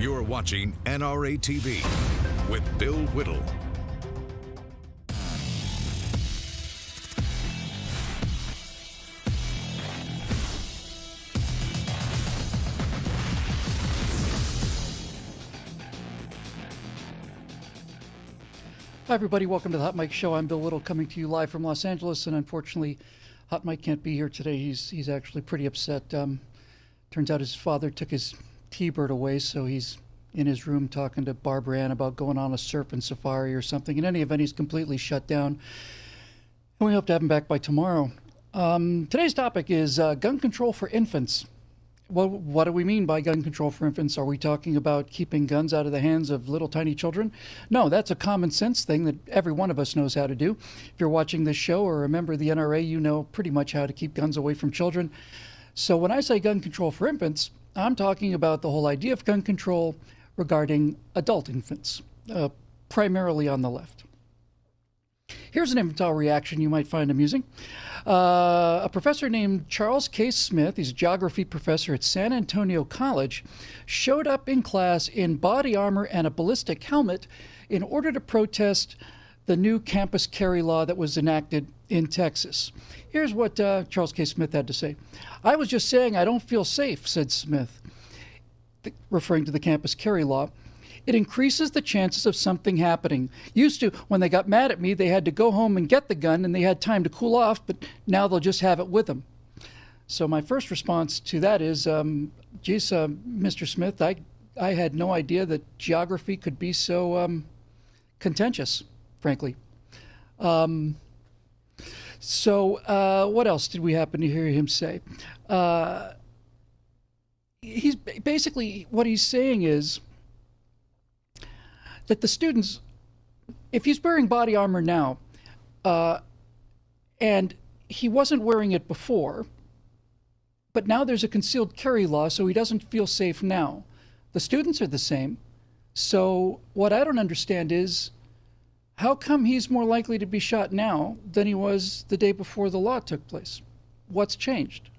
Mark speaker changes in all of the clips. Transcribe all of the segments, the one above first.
Speaker 1: You're watching NRATV with Bill Whittle.
Speaker 2: Hi, everybody. Welcome to the Hot Mike Show. I'm Bill Whittle, coming to you live from Los Angeles, and unfortunately, Hot Mike can't be here today. He's actually pretty upset. Turns out his father took his T-Bird away, so he's in his room talking to Barbara Ann about going on a surfing safari or something. In any event, he's completely shut down, and we hope to have him back by tomorrow. Today's topic is gun control for infants. Well, what do we mean by gun control for infants? Are we talking about keeping guns out of the hands of little tiny children? No, that's a common sense thing that every one of us knows how to do. If you're watching this show or a member of the NRA, you know pretty much how to keep guns away from children. So when I say gun control for infants, I'm talking about the whole idea of gun control regarding adult infants, primarily on the left. Here's an infantile reaction you might find amusing. A professor named Charles K. Smith, he's a geography professor at San Antonio College, showed up in class in body armor and a ballistic helmet in order to protest the new campus carry law that was enacted in Texas. Here's what Charles K. Smith had to say. "I was just saying I don't feel safe," said Smith, referring to the campus carry law. "It increases the chances of something happening. Used to, when they got mad at me, they had to go home and get the gun and they had time to cool off, but now they'll just have it with them." So my first response to that is, geez, Mr. Smith, I had no idea that geography could be so contentious, frankly. So what else did we happen to hear him say? He's basically, what he's saying is that the students, if he's wearing body armor now, and he wasn't wearing it before, but now there's a concealed carry law, so he doesn't feel safe now. The students are the same. So what I don't understand is, how come he's more likely to be shot now than he was the day before the law took place? What's changed?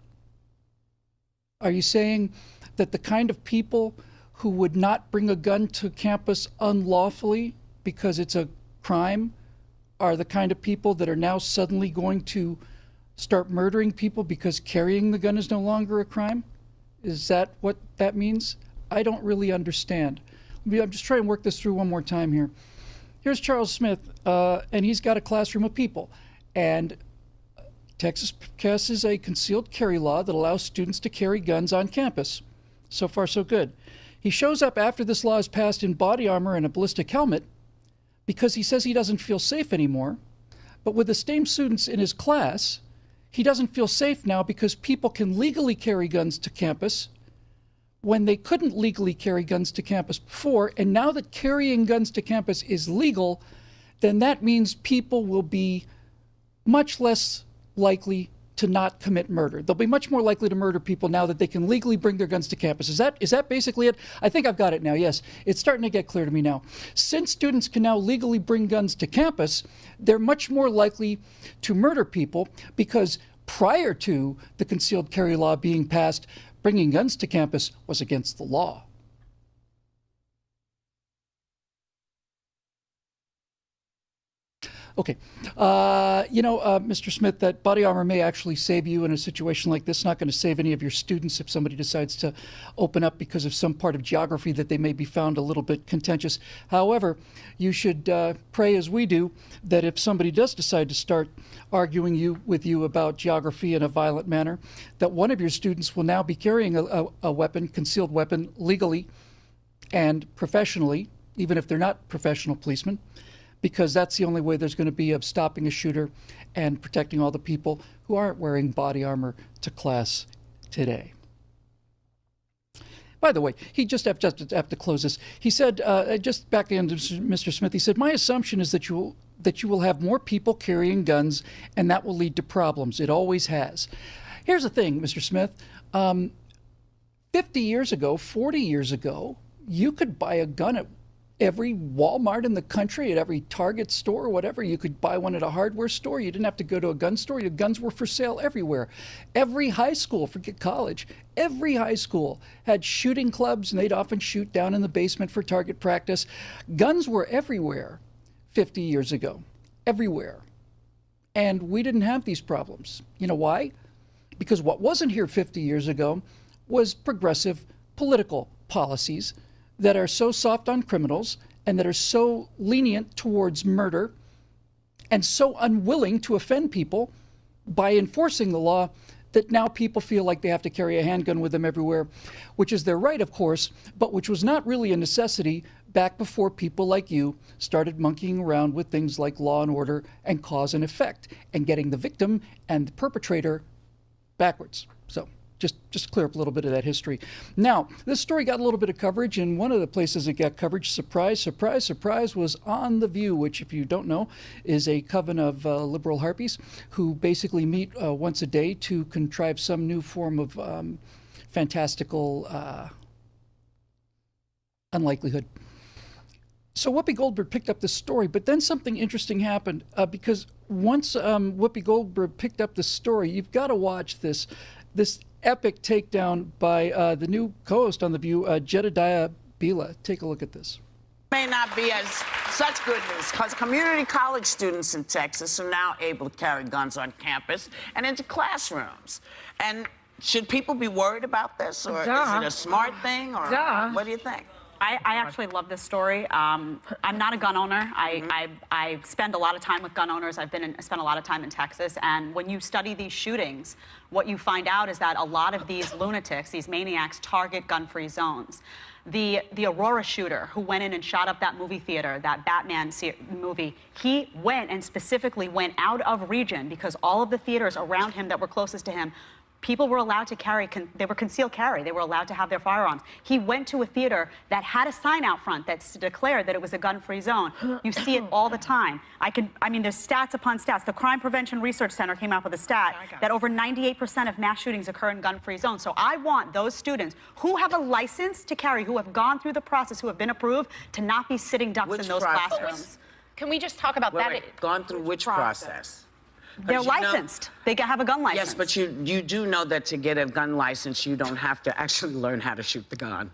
Speaker 2: Are you saying that the kind of people who would not bring a gun to campus unlawfully because it's a crime are the kind of people that are now suddenly going to start murdering people because carrying the gun is no longer a crime? Is that what that means? I don't really understand. I'm just trying to work this through one more time here. Here's Charles Smith, and he's got a classroom of people. And Texas passes a concealed carry law that allows students to carry guns on campus. So far, so good. He shows up after this law is passed in body armor and a ballistic helmet because he says he doesn't feel safe anymore. But with the same students in his class, he doesn't feel safe now because people can legally carry guns to campus when they couldn't legally carry guns to campus before. And now that carrying guns to campus is legal, then that means people will be much less likely to not commit murder. They'll be much more likely to murder people now that they can legally bring their guns to campus. Is that basically it? I think I've got it now. Yes, it's starting to get clear to me now. Since students can now legally bring guns to campus, they're much more likely to murder people because prior to the concealed carry law being passed, bringing guns to campus was against the law. Okay, Mr. Smith, that body armor may actually save you in a situation like this. Not going to save any of your students if somebody decides to open up because of some part of geography that they may be found a little bit contentious. However, you should pray, as we do, that if somebody does decide to start arguing with you about geography in a violent manner, that one of your students will now be carrying a weapon, concealed weapon, legally and professionally, even if they're not professional policemen, because that's the only way there's going to be of stopping a shooter and protecting all the people who aren't wearing body armor to class today. By the way, he just have to close this. He said, just back into Mr. Smith, he said, "My assumption is that you will have more people carrying guns, and that will lead to problems. It always has." Here's the thing, Mr. Smith. 50 years ago, 40 years ago, you could buy a gun every Walmart in the country, at every Target store, whatever. You could buy one at a hardware store. You didn't have to go to a gun store. Your guns were for sale everywhere. Every high school, forget college, every high school had shooting clubs, and they'd often shoot down in the basement for target practice. Guns were everywhere 50 years ago, everywhere. And we didn't have these problems. You know why? Because what wasn't here 50 years ago was progressive political policies that are so soft on criminals and that are so lenient towards murder and so unwilling to offend people by enforcing the law that now people feel like they have to carry a handgun with them everywhere, which is their right, of course, but which was not really a necessity back before people like you started monkeying around with things like law and order and cause and effect and getting the victim and the perpetrator backwards. So just clear up a little bit of that history. Now, this story got a little bit of coverage, and one of the places it got coverage, surprise, surprise, surprise, was on The View, which, if you don't know, is a coven of liberal harpies who basically meet once a day to contrive some new form of fantastical unlikelihood. So Whoopi Goldberg picked up this story, but then something interesting happened because once Whoopi Goldberg picked up the story, you've got to watch this epic takedown by the new co-host on The View, Jedediah Bila. Take a look at this.
Speaker 3: May not be as such good news because community college students in Texas are now able to carry guns on campus and into classrooms. And should people be worried about this, or is it a smart thing, or what do you think?
Speaker 4: I actually love this story. I'm not a gun owner. I spend a lot of time with gun owners. I spent a lot of time in Texas. And when you study these shootings, what you find out is that a lot of these lunatics, these maniacs, target gun-free zones. The Aurora shooter who went in and shot up that movie theater, that Batman movie, he went and specifically went out of region because all of the theaters around him that were closest to him, people were allowed to carry, they were concealed carry. They were allowed to have their firearms. He went to a theater that had a sign out front that declared that it was a gun-free zone. You see it all the time. I mean, there's stats upon stats. The Crime Prevention Research Center came out with a stat that over 98% of mass shootings occur in gun-free zones. So I want those students who have a license to carry, who have gone through the process, who have been approved, to not be sitting ducks in those classrooms.
Speaker 5: Can we just talk about that?
Speaker 3: Gone through which process?
Speaker 4: They're licensed. They have a gun license.
Speaker 3: Yes, but you do know that to get a gun license, you don't have to actually learn how to shoot the gun.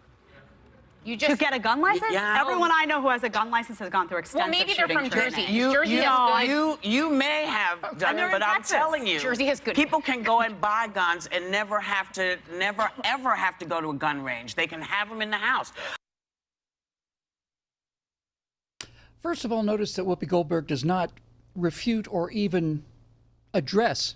Speaker 4: You just to get a gun license?
Speaker 3: Yeah.
Speaker 4: Everyone I know who has a gun license has gone through extensive
Speaker 5: maybe they're from
Speaker 4: training.
Speaker 5: Jersey.
Speaker 3: You may have done it, but I'm telling you,
Speaker 5: Jersey has good.
Speaker 3: People can go and buy guns and never ever have to go to a gun range. They can have them in the house.
Speaker 2: First of all, notice that Whoopi Goldberg does not refute or even address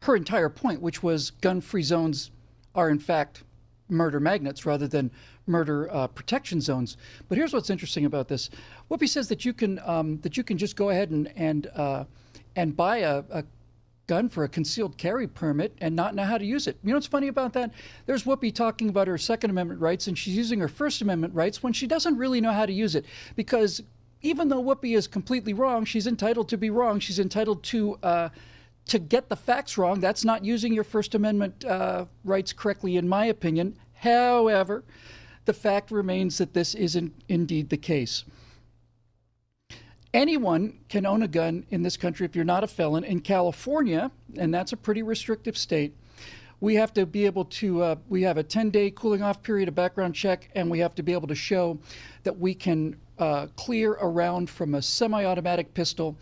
Speaker 2: her entire point, which was gun-free zones are in fact murder magnets rather than murder protection zones. But here's what's interesting about this: Whoopi says that you can just go ahead and buy a gun for a concealed carry permit and not know how to use it. You know what's funny about that? There's Whoopi talking about her Second Amendment rights, and she's using her First Amendment rights when she doesn't really know how to use it, because even though Whoopi is completely wrong, she's entitled to be wrong. She's entitled to get the facts wrong. That's not using your First Amendment rights correctly, in my opinion. However, the fact remains that this isn't indeed the case. Anyone can own a gun in this country if you're not a felon. In California, and that's a pretty restrictive state, we have to be able to, we have a 10-day cooling off period, a background check, and we have to be able to show that we can clear a round from a semi-automatic pistol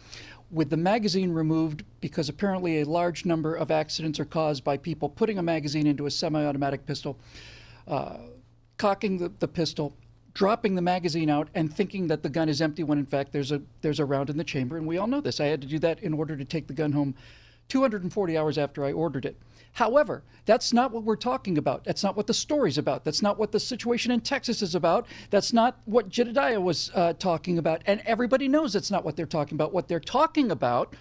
Speaker 2: with the magazine removed, because apparently a large number of accidents are caused by people putting a magazine into a semi-automatic pistol, cocking the pistol, dropping the magazine out, and thinking that the gun is empty when in fact there's a round in the chamber. And we all know this. I had to do that in order to take the gun home 240 hours after I ordered it. However, that's not what we're talking about. That's not what the story's about. That's not what the situation in Texas is about. That's not what Jedediah was talking about. And everybody knows that's not what they're talking about. What they're talking about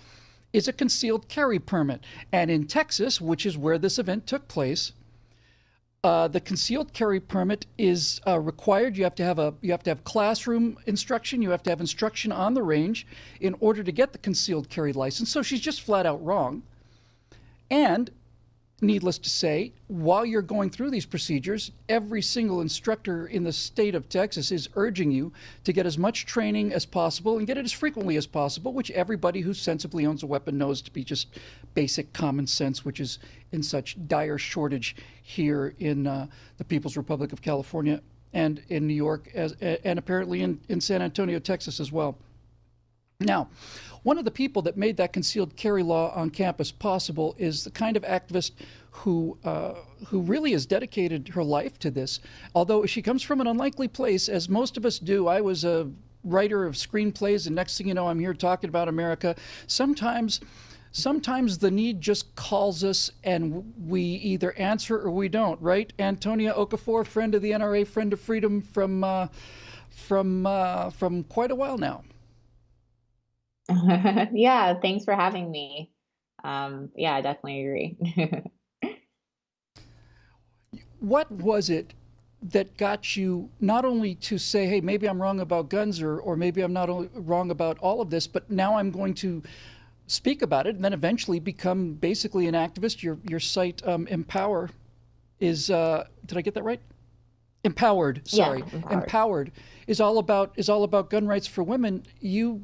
Speaker 2: is a concealed carry permit. And in Texas, which is where this event took place, the concealed carry permit is required. You have to have classroom instruction. You have to have instruction on the range in order to get the concealed carry license. So she's just flat out wrong. And needless to say, while you're going through these procedures, every single instructor in the state of Texas is urging you to get as much training as possible and get it as frequently as possible, which everybody who sensibly owns a weapon knows to be just basic common sense, which is in such dire shortage here in the People's Republic of California and in New York, and apparently in San Antonio, Texas as well. Now, one of the people that made that concealed carry law on campus possible is the kind of activist who really has dedicated her life to this. Although she comes from an unlikely place, as most of us do. I was a writer of screenplays, and next thing you know, I'm here talking about America. Sometimes the need just calls us, and we either answer or we don't. Right, Antonia Okafor, friend of the NRA, friend of freedom from quite a while now.
Speaker 6: Yeah, thanks for having me. Yeah, I definitely agree.
Speaker 2: What was it that got you not only to say, hey, maybe I'm wrong about guns, or maybe I'm not wrong about all of this, but now I'm going to speak about it, and then eventually become basically an activist? Your site, Empower, is, did I get that right? Empowered, sorry.
Speaker 6: Yeah,
Speaker 2: Empowered is all about gun rights for women. You,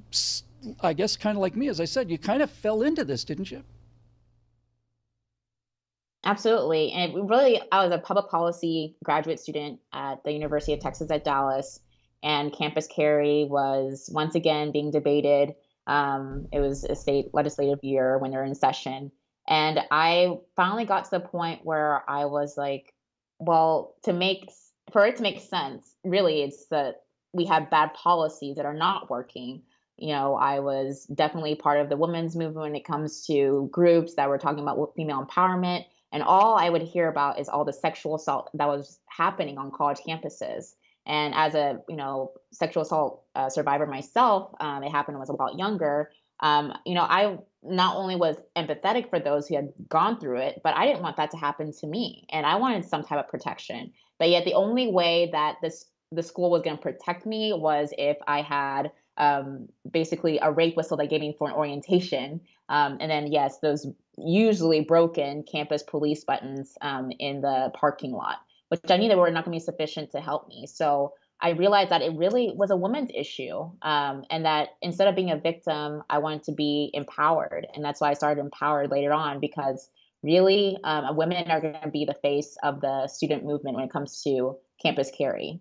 Speaker 2: I guess, kind of like me, as I said, you kind of fell into this, didn't you?
Speaker 6: Absolutely. And really, I was a public policy graduate student at the University of Texas at Dallas, and campus carry was once again being debated. It was a state legislative year when they're in session. And I finally got to the point where I was like, well, for it to make sense, really, it's that we have bad policies that are not working. You know, I was definitely part of the women's movement when it comes to groups that were talking about female empowerment. And all I would hear about is all the sexual assault that was happening on college campuses. And as a, sexual assault survivor myself, it happened when I was a lot younger. I not only was empathetic for those who had gone through it, but I didn't want that to happen to me. And I wanted some type of protection. But yet the only way that the school was going to protect me was if I had basically a rape whistle they gave me for an orientation. And then, yes, those usually broken campus police buttons in the parking lot, which I knew they were not going to be sufficient to help me. So I realized that it really was a woman's issue, and that instead of being a victim, I wanted to be empowered. And that's why I started Empowered later on, because really women are going to be the face of the student movement when it comes to campus carry.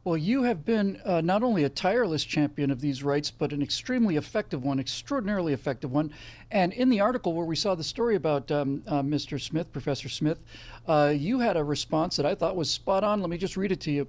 Speaker 2: Well, you have been not only a tireless champion of these rights, but an extremely effective one, extraordinarily effective one. And in the article where we saw the story about Mr. Smith, Professor Smith, you had a response that I thought was spot on. Let me just read it to you.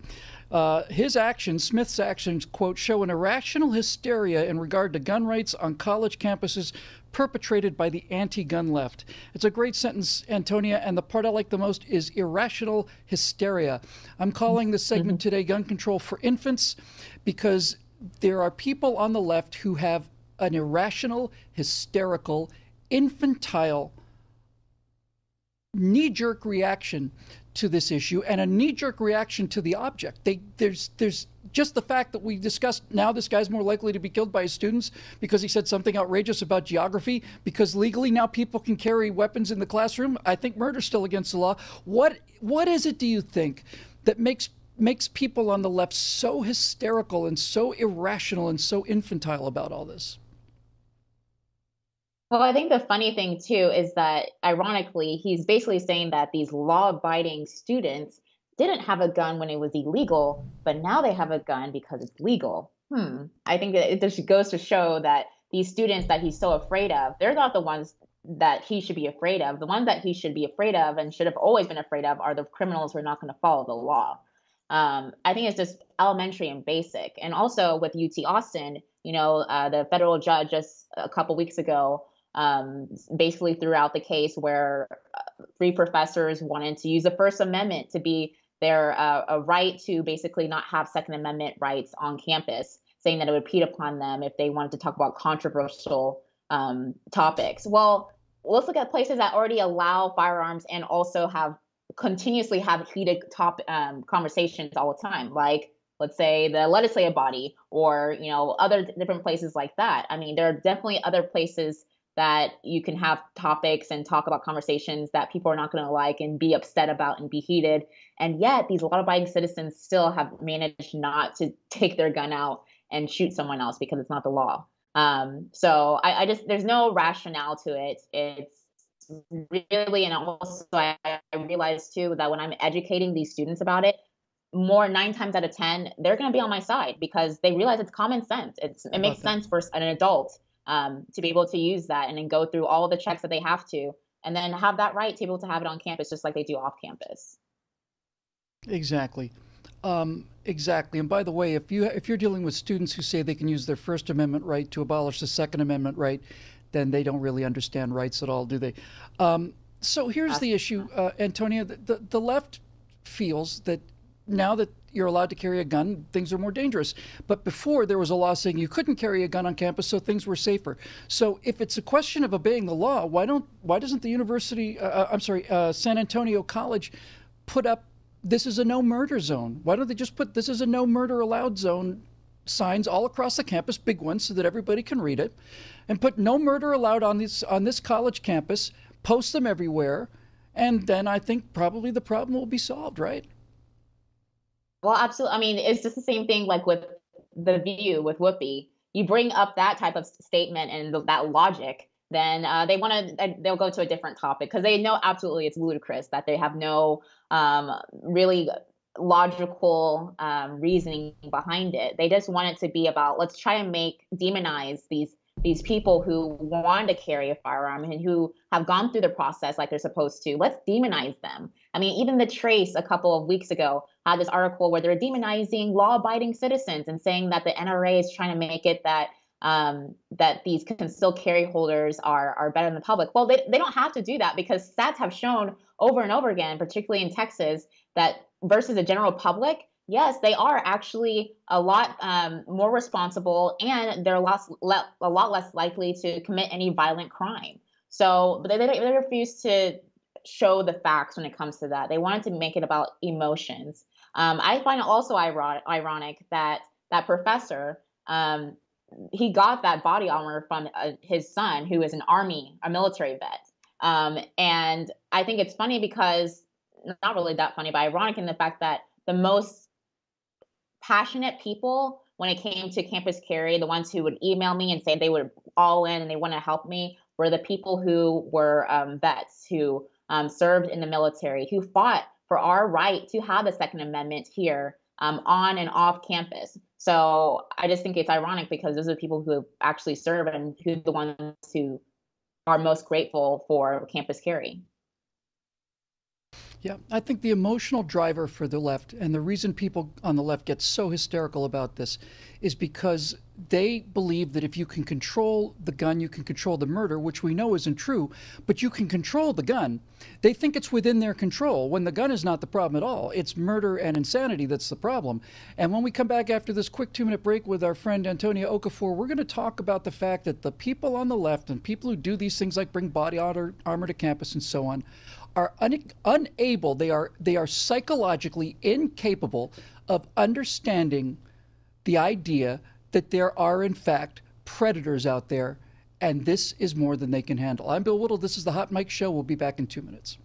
Speaker 2: Smith's actions, quote, show an irrational hysteria in regard to gun rights on college campuses perpetrated by the anti-gun left. It's a great sentence, Antonia, and the part I like the most is irrational hysteria. I'm calling this segment today Gun Control for Infants, because there are people on the left who have an irrational, hysterical, infantile, knee-jerk reaction to this issue, and a knee-jerk reaction to the object. There's just the fact that we discussed, now this guy's more likely to be killed by his students because he said something outrageous about geography, because legally now people can carry weapons in the classroom. I think murder's still against the law. What is it, do you think, that makes people on the left so hysterical and so irrational and so infantile about all this?
Speaker 6: Well, I think the funny thing, too, is that ironically, he's basically saying that these law-abiding students didn't have a gun when it was illegal, but now they have a gun because it's legal. I think that it just goes to show that these students that he's so afraid of, they're not the ones that he should be afraid of. The ones that he should be afraid of and should have always been afraid of are the criminals who are not going to follow the law. I think it's just elementary and basic. And also with UT Austin, the federal judge just a couple weeks ago basically threw out the case where 3 professors wanted to use the First Amendment to be their a right to basically not have Second Amendment rights on campus, saying that it would impede upon them if they wanted to talk about controversial topics. Well, let's look at places that already allow firearms and also continuously have heated conversations all the time, like let's say the legislative body or other different places like that. I mean, there are definitely other places that you can have topics and talk about conversations that people are not going to like and be upset about and be heated. And yet these law-abiding citizens still have managed not to take their gun out and shoot someone else because it's not the law. So I just, there's no rationale to it. It's really, and also I realized too that when I'm educating these students about it, 9 times out of 10, they're going to be on my side because they realize it's common sense. It makes sense for an adult to be able to use that and then go through all the checks that they have to, and then have that right to be able to have it on campus just like they do off campus.
Speaker 2: Exactly. Exactly. And by the way, if you're dealing with students who say they can use their First Amendment right to abolish the Second Amendment right, then they don't really understand rights at all, do they? So here's the issue, Antonia. The left feels that now that you're allowed to carry a gun, things are more dangerous. But before, there was a law saying you couldn't carry a gun on campus, so things were safer. So if it's a question of obeying the law, why doesn't the university, San Antonio College, put up "This is a no murder zone"? Why don't they just put "This is a no murder allowed zone" signs all across the campus, big ones, so that everybody can read it, and put "No murder allowed on this college campus," post them everywhere, and then I think probably the problem will be solved, right?
Speaker 6: Well, absolutely. I mean, it's just the same thing like with The View with Whoopi. You bring up that type of statement and that logic, then they'll go to a different topic because they know absolutely it's ludicrous that they have no really logical reasoning behind it. They just want it to be about, let's try and demonize these people who want to carry a firearm and who have gone through the process like they're supposed to. Let's demonize them. I mean, even The Trace a couple of weeks ago had this article where they're demonizing law-abiding citizens and saying that the NRA is trying to make it that that these concealed carry holders are better than the public. Well, they don't have to do that because stats have shown over and over again, particularly in Texas, that versus the general public, yes, they are actually a lot more responsible, and they're a lot less likely to commit any violent crime. So, but they refuse to show the facts when it comes to that. They wanted to make it about emotions. I find it also ironic that that professor, he got that body armor from his son, who is a military vet. And I think it's funny because, not really that funny, but ironic in the fact that the most passionate people when it came to campus carry, the ones who would email me and say they were all in and they want to help me, were the people who were vets, who served in the military, who fought for our right to have the Second Amendment here on and off campus. So I just think it's ironic because those are the people who actually serve and who are the ones who are most grateful for campus carry.
Speaker 2: Yeah, I think the emotional driver for the left, and the reason people on the left get so hysterical about this, is because they believe that if you can control the gun, you can control the murder, which we know isn't true, but you can control the gun. They think it's within their control when the gun is not the problem at all. It's murder and insanity that's the problem. And when we come back after this quick 2-minute break with our friend Antonia Okafor, we're going to talk about the fact that the people on the left and people who do these things like bring body armor to campus and so on are unable, they are psychologically incapable of understanding the idea that there are, in fact, predators out there, and this is more than they can handle. I'm Bill Whittle. This is the Hot Mic Show. We'll be back in 2 minutes.